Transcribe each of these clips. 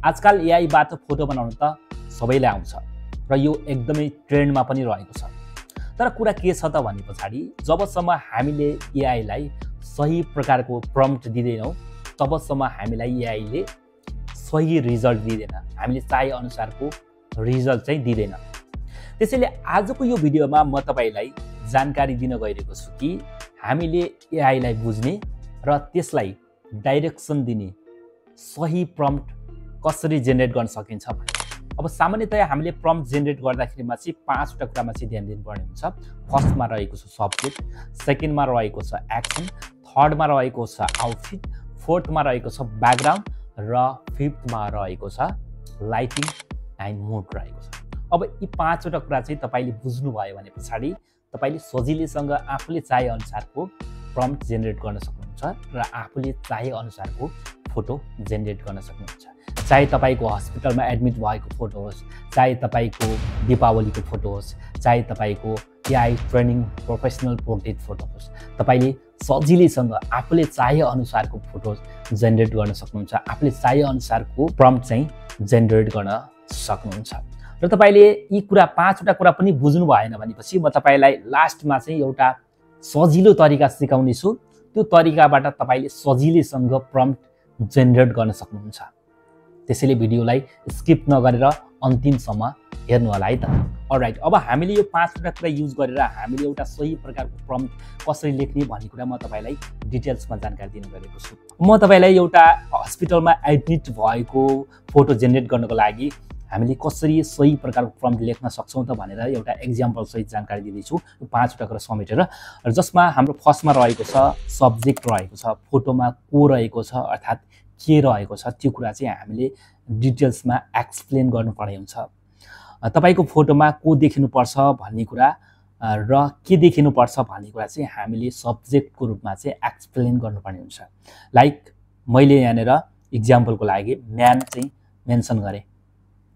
आजकल एआईबाट फोटो बनाउन त सबैलाई आउँछ र यो एकदमै ट्रेन्डमा पनि रहेको छ। तर कुरा के छ त भने पछाडि जबसम्म हामीले एआईलाई सही प्रकारको प्रम्प्ट दिँदैनौँ तबसम्म हामीलाई एआईले सही रिजल्ट दिँदैन, हामीले चाहे अनुसारको रिजल्ट चाहिँ दिँदैन। त्यसैले आजको यो भिडियोमा म तपाईलाई जानकारी दिन गइरहेको छु कि हामीले एआईलाई बुझ्ने र त्यसलाई डाइरेक्सन दिने सही प्रम्प्ट कसरी जेनेरेट गर्न सकिन्छ भने। अब सामान्यतया हामीले प्रम्प्ट जेनेरेट गर्दाखेरिमा चाहिँ 5वटा कुरामा चाहिँ ध्यान दिनुपर्ने हुन्छ। फर्स्टमा रहेको छ सब्जेक्ट, सेकेन्डमा रहेको छ एक्सन, थर्डमा रहेको छ आउटफिट, फोर्थमा रहेको छ ब्याकग्राउन्ड र फिफ्थमा रहेको छ लाइटिङ एन्ड मुड रहेको छ। अब यी 5वटा कुरा चाहिँ तपाईले बुझ्नुभयो भने पछाडि तपाईले सजिलैसँग आफूले चाहे अनुसारको प्रम्प्ट जेनेरेट गर्न सक्नुहुन्छ र आफूले चाहे अनुसारको फोटो जेनेरेट गर्न सक्नुहुन्छ। चाहे तपाईको हस्पिटलमा एडमिट भएको फोटो होस्, चाहे तपाईको दीपावलीको फोटो होस्, चाहे तपाईको AI training professional portrait photo होस्, तपाईले सजिलैसँग आफूले चाहे अनुसारको फोटो जेनेरेट गर्न सक्नुहुन्छ। आफूले चाहे अनुसारको प्रम्प्ट चाहिँ जेनेरेट गर्न सक्नुहुन्छ। र तपाईले यी कुरा 5वटा कुरा पनि बुझ्नु भएन भनेपछि म तपाईलाई लास्टमा चाहिँ एउटा सजिलो तरिका सिकाउने छु। त्यो तरिकाबाट तपाईले सजिलैसँग प्रम्प्ट जेनेरेट गर्न सक्नुहुन्छ। त्यसैले भिडियोलाई स्किप नगरेर अन्तिमसम्म हेर्नु होला है त। अलराइट, अब हामीले यो 5वटा कुरा युज गरेर हामीले एउटा सही प्रकारको प्रम्प्ट कसरी लेख्ने भन्ने कुरा म तपाईलाई डिटेल्समा जानकारी दिन गएको छु। म तपाईलाई एउटा हस्पिटलमा एडमिट भएको फोटो जेनेरेट गर्नको लागि हामीले कसरी सही प्रकारको प्रम्प्ट लेख्न सक्छौँ त भनेर एउटा एक्जाम्पल सहित जानकारी दिँदैछु, यो 5वटा कुरा समेटेर। र जसमा हाम्रो फर्स्टमा रहेको छ सब्जेक्ट रहेको छ, फोटोमा को रहेको छ अर्थात् के रहेको छ त्यो कुरा चाहिँ हामीले डिटेल्समा एक्सप्लेन गर्नुपर्ने हुन्छ। तपाईको फोटोमा को देखिनुपर्छ भन्ने कुरा र के देखिनुपर्छ भन्ने कुरा चाहिँ हामीले सब्जेक्टको रूपमा चाहिँ एक्सप्लेन गर्नुपर्ने हुन्छ। लाइक मैले यहाँनिर इक्जाम्पलको लागि म्यान चाहिँ मेन्सन गरेँ।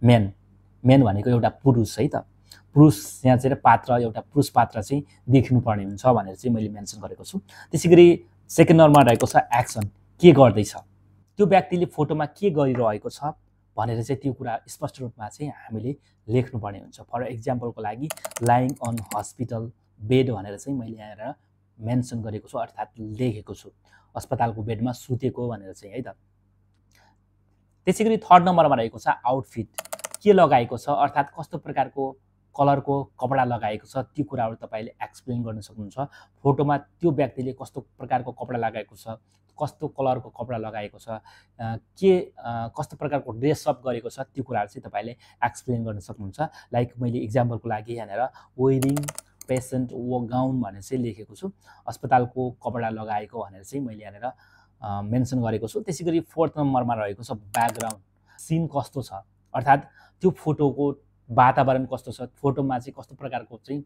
मेन भनेको एउटा पुरुष है त, पुरुष यहाँ चाहिँ पात्र, एउटा पुरुष पात्र चाहिँ देखिनुपर्ने हुन्छ भनेर चाहिँ मैले मेन्सन गरेको छु। त्यसैगरी सेकेन्ड नम्बरमा रहेको छ एक्सन, के गर्दैछ, त्यो व्यक्तिले फोटोमा के गरिरहेको छ भनेर चाहिँ त्यो कुरा स्पष्ट रूपमा चाहिँ हामीले लेख्नुपर्ने हुन्छ। फर एक्जाम्पलको लागि लाइङ अन हस्पिटल बेड भनेर चाहिँ मैले यहाँ मेन्सन गरेको छु अर्थात् लेखेको छु, अस्पतालको बेडमा सुतेको भनेर चाहिँ है त। त्यसैगरी थर्ड नम्बरमा रहेको छ आउटफिट, के लगाएको छ अर्थात् कस्तो प्रकारको कलरको कपडा लगाएको छ त्यो कुराहरू तपाईले एक्सप्लेन गर्न सक्नुहुन्छ। फोटोमा त्यो व्यक्तिले कस्तो प्रकारको कपडा लगाएको छ, कस्तो कलरको कपडा लगाएको छ, कस्तो प्रकारको ड्रेसअप गरेको छ त्यो कुराहरू चाहिँ तपाईले एक्सप्लेन गर्न सक्नुहुन्छ। लाइक मैले इक्जाम्पलको लागि यहाँनिर वेयरिङ पेसेन्ट गाउन भनेर चाहिँ लेखेको छु, अस्पतालको कपडा लगाएको भनेर चाहिँ मैले यहाँनिर मेन्सन गरेको छु। त्यसैगरी फोर्थ नम्बरमा रहेको छ ब्याकग्राउन्ड, सिन कस्तो छ अर्थात् त्यो फोटोको वातावरण कस्तो छ, फोटोमा चाहिँ कस्तो प्रकारको चाहिँ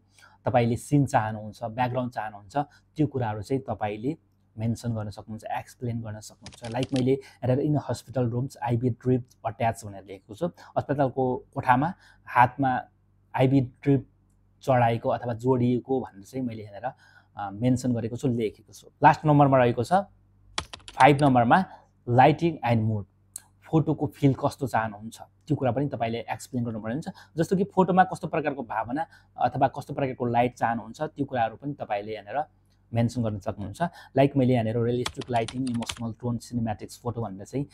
तपाईले सिन चाहनुहुन्छ, ब्याकग्राउन्ड चाहनुहुन्छ त्यो कुराहरू चाहिँ तपाईले मेन्सन गर्न सक्नुहुन्छ, एक्सप्लेन गर्न सक्नुहुन्छ। लाइक मैले in hospital rooms IB drip attach भनेर लेखेको छु, अस्पतालको कोठामा हातमा आइबी ड्रिप चढाएको अथवा जोडिएको भनेर चाहिँ मैले यहाँनिर मेन्सन गरेको छु, लेखेको छु। लास्ट नम्बरमा रहेको छ 5 नम्बरमा लाइटिङ एन्ड मुड, फोटोको फिल कस्तो चाहनुहुन्छ त्यो कुरा पनि तपाईले एक्सप्लेन गर्नुपर्ने हुन्छ। जस्तो कि फोटोमा कस्तो प्रकारको भावना अथवा कस्तो प्रकारको लाइट चाहनुहुन्छ त्यो कुराहरू पनि तपाईले यहाँनिर मेन्सन गर्न सक्नुहुन्छ। लाइक मैले यहाँनिर realistic lighting, emotional tone, cinematics photo भनेर चाहिँ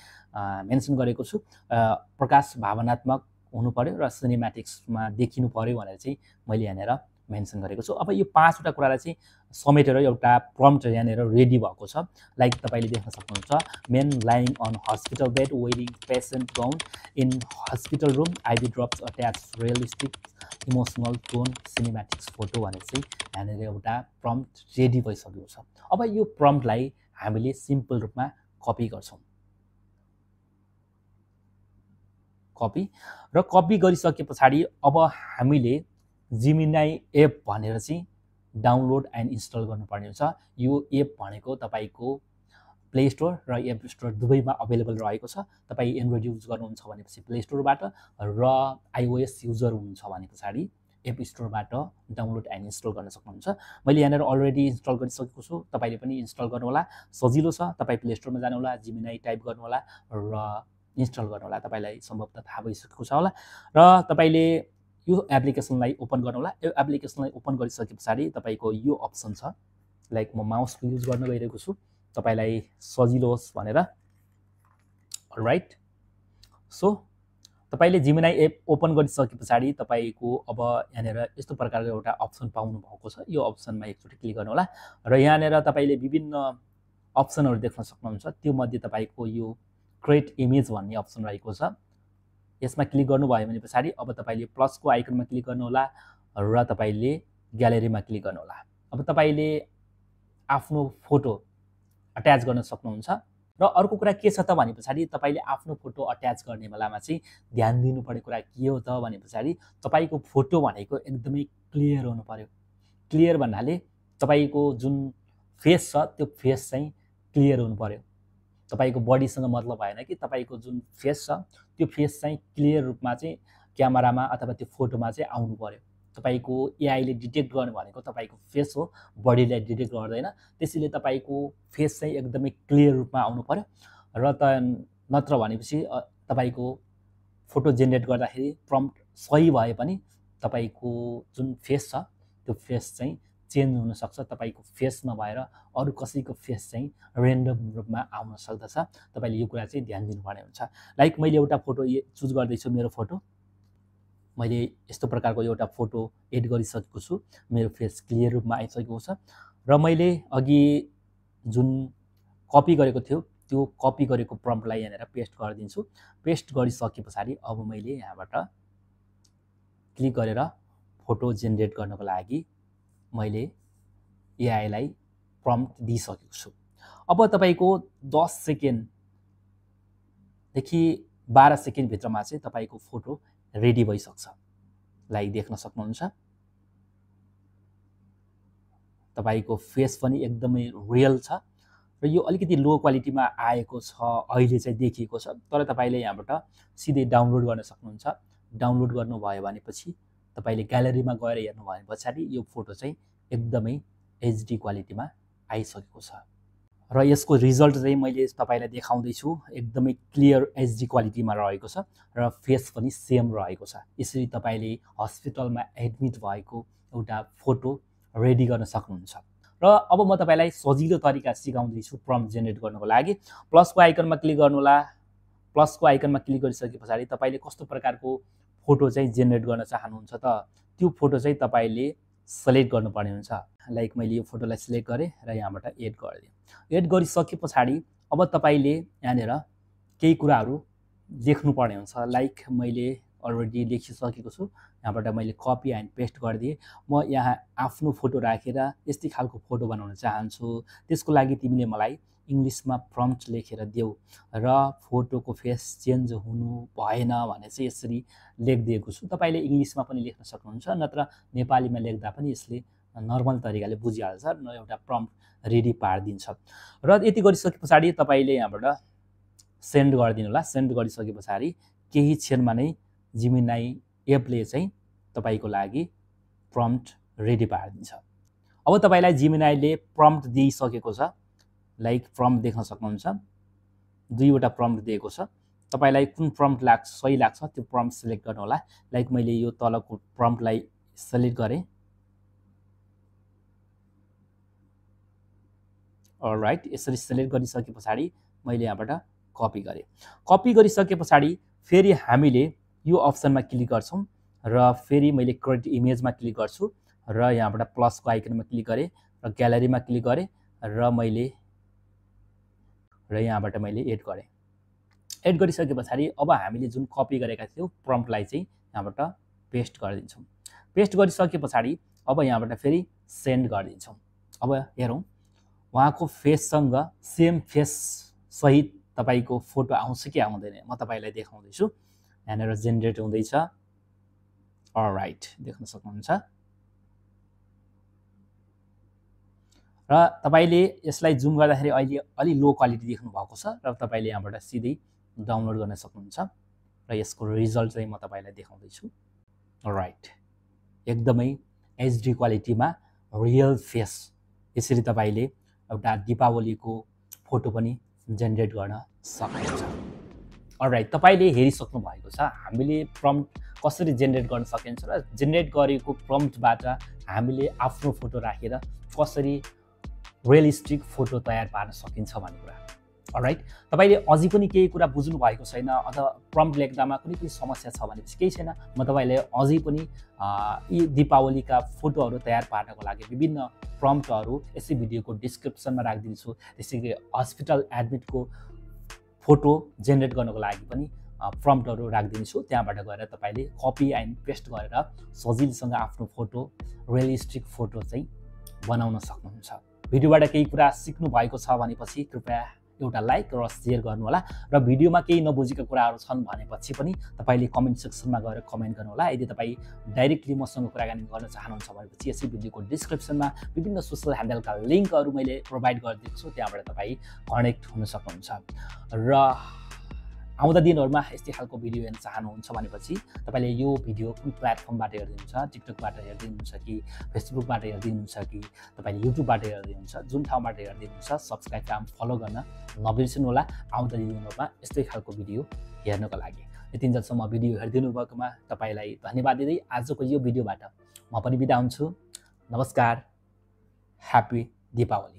मेन्सन गरेको छु। प्रकाश भावनात्मक हुनु पर्यो र सिनेम्याटिक्समा देखिनु पर्यो भनेर चाहिँ मैले यहाँनिर मेन्सन गरेको छु। अब यो 5वटा कुरालाई चाहिँ समेटेर एउटा प्रम्प्ट यहाँनिर रेडी भएको छ। लाइक तपाईले देख्न सक्नुहुन्छ man lying on hospital bed wearing patient gown in hospital room IV drops attach realistic emotional tone cinematics photo भनेर चाहिँ यहाँनिर एउटा प्रम्प्ट रेडी भइसकेको छ। अब यो प्रम्प्टलाई हामीले सिम्पल रूपमा कपी गर्छौँ। कपी गरिसके पछाडि अब हामीले जिमिनाई एप भनेर चाहिँ डाउनलोड एन्ड इन्स्टल गर्नुपर्ने हुन्छ। यो एप भनेको तपाईको प्ले स्टोर र एप स्टोर दुवैमा अवेलेबल रहेको छ। तपाई एन्ड्रोइड युज गर्नुहुन्छ भनेपछि प्ले स्टोरबाट र आइओएस युजर हुनुहुन्छ भने पछाडि एप स्टोरबाट डाउनलोड एन्ड इन्स्टल गर्न सक्नुहुन्छ। मैले यहाँनिर अलरेडी इन्स्टल गरिसकेको छु, तपाईले पनि इन्स्टल गर्नु होला, सजिलो छ। तपाई प्ले स्टोरमा जानु होला, जिमिनाई टाइप गर्नु होला र इन्स्टल गर्नु होला। तपाईँलाई सम्भवतः थाहा भइसकेको छ होला। र तपाईँले यो एप्लिकेसनलाई ओपन गर्नु होला। यो एप्लिकेसनलाई ओपन गरिसके पछाडि तपाईँको यो अप्सन छ, लाइक म माउसको युज गर्न गइरहेको छु तपाईँलाई सजिलो होस् भनेर। राइट, सो तपाईँले जिमिनाई एप ओपन गरिसके पछाडि तपाईँको अब यहाँनिर यस्तो प्रकारको एउटा अप्सन पाउनु भएको छ। यो अप्सनमा एकचोटि क्लिक गर्नु होला र यहाँनिर तपाईँले विभिन्न अप्सनहरू देख्न सक्नुहुन्छ। त्यो मध्ये तपाईँको यो क्रिएट इमेज भन्ने अप्सन रहेको छ। यसमा क्लिक गर्नुभयो भने पछाडि अब तपाईँले प्लसको आइकनमा क्लिक गर्नु होला र तपाईँले ग्यालेरीमा क्लिक गर्नु होला। अब तपाईँले आफ्नो फोटो अट्याच गर्न सक्नुहुन्छ। र अर्को कुरा के छ त भने पछाडि तपाईँले आफ्नो फोटो अट्याच गर्ने बेलामा चाहिँ ध्यान दिनुपर्ने कुरा के हो त भने पछाडि तपाईँको फोटो भनेको एकदमै क्लियर हुनु पर्यो। क्लियर भन्नाले तपाईँको जुन फेस छ त्यो फेस चाहिँ क्लियर हुनु पर्यो। तपाईँको बडीसँग मतलब भएन कि तपाईँको जुन फेस छ त्यो फेस चाहिँ क्लियर रूपमा चाहिँ क्यामेरामा अथवा त्यो फोटोमा चाहिँ आउनु पर्यो। तपाईँको एआईले डिटेक्ट गर्ने भनेको तपाईँको फेस हो, बडीलाई डिटेक्ट गर्दैन। त्यसैले तपाईँको फेस चाहिँ एकदमै क्लियर रूपमा आउनु पर्यो। र नत्र भनेपछि तपाईँको फोटो जेनेरेट गर्दाखेरि प्रम्प्ट सही भए पनि तपाईँको जुन फेस छ त्यो फेस चाहिँ चेन्ज हुनसक्छ। तपाईँको फेस नभएर अरू कसैको फेस चाहिँ रेन्डम रूपमा आउन सक्दछ। तपाईँले यो कुरा चाहिँ ध्यान दिनुपर्ने हुन्छ। लाइक मैले एउटा फोटो चुज गर्दैछु, मेरो फोटो मैले यस्तो प्रकारको एउटा फोटो एड गरिसकेको छु। मेरो फेस क्लियर रूपमा आइसकेको छ र मैले अघि जुन कपी गरेको थियो त्यो कपी गरेको प्रम्प्टलाई यहाँनिर पेस्ट गरिदिन्छु। पेस्ट गरिसके पछाडि अब मैले यहाँबाट क्लिक गरेर फोटो जेनेरेट गर्नको लागि मैले एआईलाई प्रम्प्ट दिइसकेको छु। अब तपाईँको 10 सेकेन्डदेखि 12 सेकेन्डभित्रमा चाहिँ तपाईँको फोटो रेडी भइसक्छ। लाइक देख्न सक्नुहुन्छ तपाईँको फेस पनि एकदमै रियल छ र यो अलिकति लो क्वालिटीमा आएको छ अहिले चाहिँ देखिएको छ। तर तपाईँले यहाँबाट सिधै डाउनलोड गर्न सक्नुहुन्छ। डाउनलोड गर्नुभयो भनेपछि तपाईँले ग्यालेरीमा गएर हेर्नुभयो भने पछाडि यो फोटो चाहिँ एकदमै एचडी क्वालिटीमा आइसकेको छ र यसको रिजल्ट चाहिँ मैले तपाईँलाई देखाउँदैछु। एकदमै क्लियर एचडी क्वालिटीमा रहेको छ र फेस पनि सेम रहेको छ। यसरी तपाईँले हस्पिटलमा एडमिट भएको एउटा फोटो रेडी गर्न सक्नुहुन्छ। र अब म तपाईँलाई सजिलो तरिका सिकाउँदैछु प्रम्प्ट जेनेरेट गर्नको लागि। प्लसको आइकनमा क्लिक गर्नु होला। प्लसको आइकनमा क्लिक गरिसके पछाडि तपाईँले कस्तो प्रकारको फोटो चाहिँ जेनेरेट गर्न चाहनुहुन्छ त त्यो फोटो चाहिँ तपाईँले सेलेक्ट गर्नुपर्ने हुन्छ। लाइक मैले यो फोटोलाई सिलेक्ट गरेँ र यहाँबाट एड गरिदिएँ। एड गरिसके पछाडि अब तपाईँले यहाँनिर केही कुराहरू लेख्नुपर्ने हुन्छ। लाइक मैले अलरेडी लेखिसकेको छु। यहाँबाट मैले कपी एन्ड पेस्ट गरिदिएँ। म यहाँ आफ्नो फोटो राखेर यस्तै खालको फोटो बनाउन चाहन्छु, त्यसको लागि तिमीले मलाई इङ्ग्लिसमा प्रम्प्ट लेखेर देऊ र फोटोको फेस चेन्ज हुनु भएन भने चाहिँ यसरी लेखिदिएको छु। तपाईँले इङ्ग्लिसमा पनि लेख्न सक्नुहुन्छ, नत्र नेपालीमा लेख्दा पनि यसले नर्मल तरिकाले बुझिहाल्छ र एउटा प्रम्प्ट रेडी पारिदिन्छ। र यति गरिसके पछाडि तपाईँले यहाँबाट सेन्ड गरिदिनु होला। सेन्ड गरिसके पछाडि केही क्षणमा नै जिमिनाई एपले चाहिँ तपाईँको लागि प्रम्प्ट रेडी पारिदिन्छ। अब तपाईँलाई जिमिनाईले प्रम्प्ट दिइसकेको छ। लाइक प्रम्प्ट देख्न सक्नुहुन्छ, 2वटा प्रम्प्ट दिएको छ। तपाईँलाई कुन प्रम्प्ट सही लाग्छ त्यो प्रम्प्ट सिलेक्ट गर्नु होला। लाइक मैले यो तलको प्रम्प्टलाई सिलेक्ट गरेँ। अलराइट, यसरी सिलेक्ट गरिसके पछाडि मैले यहाँबाट कपी गरेँ। कपी गरिसके पछाडि फेरि हामीले यो अप्सनमा क्लिक गर्छौँ र फेरि मैले क्रिएट इमेजमा क्लिक गर्छु र यहाँबाट प्लसको आइकनमा क्लिक गरेँ र ग्यालेरीमा क्लिक गरेँ र यहाँबाट मैले एड गरेँ। एड गरिसके पछाडि अब हामीले जुन कपी गरेका थियौँ प्रम्प्टलाई चाहिँ यहाँबाट पेस्ट गरिदिन्छौँ। पेस्ट गरिसके पछाडि अब यहाँबाट फेरि सेन्ड गरिदिन्छौँ। अब हेरौँ उहाँको फेससँग सेम फेस सहित तपाईँको फोटो आउँछ कि आउँदैन, म तपाईँलाई देखाउँदैछु। यहाँनिर जेनेरेट हुँदैछ। अलराइट, देख्न सक्नुहुन्छ। र तपाईँले यसलाई जुम गर्दाखेरि अहिले अलि लो क्वालिटी देख्नु भएको छ र तपाईँले यहाँबाट सिधै डाउनलोड गर्न सक्नुहुन्छ र यसको रिजल्ट चाहिँ म तपाईँलाई देखाउँदैछु। अलराइट, एकदमै एचडी क्वालिटीमा रियल फेस यसरी तपाईँले एउटा दीपावलीको फोटो पनि जेनेरेट गर्न सक्नुहुन्छ। अलराइट, तपाईँले हेरिसक्नु भएको छ हामीले प्रम्प्ट कसरी जेनेरेट गर्न सकिन्छ र जेनेरेट गरेको प्रम्प्टबाट हामीले आफ्नो फोटो राखेर कसरी रियलिस्टिक फोटो तयार पार्न सकिन्छ भन्ने कुरा। अलराइट, तपाईँले अझै पनि केही कुरा बुझ्नु भएको छैन अथवा प्रम्प्ट लेख्दामा कुनै पनि समस्या छ भनेपछि केही छैन, म तपाईँलाई अझै पनि यी दीपावलीका फोटोहरू तयार पार्नको लागि विभिन्न प्रम्प्टहरू यसै भिडियोको डिस्क्रिप्सनमा राखिदिन्छु। त्यसै गरी हस्पिटल एडमिटको फोटो जेनेरेट गर्नको लागि पनि प्रम्प्टहरू राखिदिन्छु। त्यहाँबाट गएर तपाईँले कपी एन्ड पेस्ट गरेर सजिलैसँग आफ्नो फोटो रियलिस्टिक फोटो चाहिँ बनाउन सक्नुहुन्छ। भिडियोबाट केही कुरा सिक्नु भएको छ भनेपछि कृपया एउटा लाइक र सेयर गर्नुहोला र भिडियोमा केही नबुझेका कुराहरू छन् भनेपछि पनि तपाईँले कमेन्ट सेक्सनमा गएर कमेन्ट गर्नुहोला। यदि तपाईँ डाइरेक्टली मसँग कुराकानी गर्न चाहनुहुन्छ भनेपछि यसै भिडियोको डिस्क्रिप्सनमा विभिन्न सोसल ह्यान्डलका लिङ्कहरू मैले प्रोभाइड गरिदिएको छु, त्यहाँबाट तपाईँ कनेक्ट हुन सक्नुहुन्छ। र आउँदा दिनहरूमा यस्तै खालको भिडियो हेर्न चाहनुहुन्छ भनेपछि तपाईँले यो भिडियो कुन प्लेटफर्मबाट हेर्दिनुहुन्छ, टिकटकबाट हेर्दिनुहुन्छ कि फेसबुकबाट हेर्दिनुहुन्छ कि तपाईँले युट्युबबाट हेर्दिनुहुन्छ, जुन ठाउँबाट हेर्दिनुहुन्छ सब्सक्राइब काम फलो गर्न नबिर्सनु होला आउँदा दिनहरूमा यस्तै खालको भिडियो हेर्नको लागि। यतिन्जेलसम्म भिडियो हेरिदिनु भएकोमा तपाईँलाई धन्यवाद दिँदै आजको यो भिडियोबाट म पनि बिदा हुन्छु। नमस्कार, ह्याप्पी दीपावली।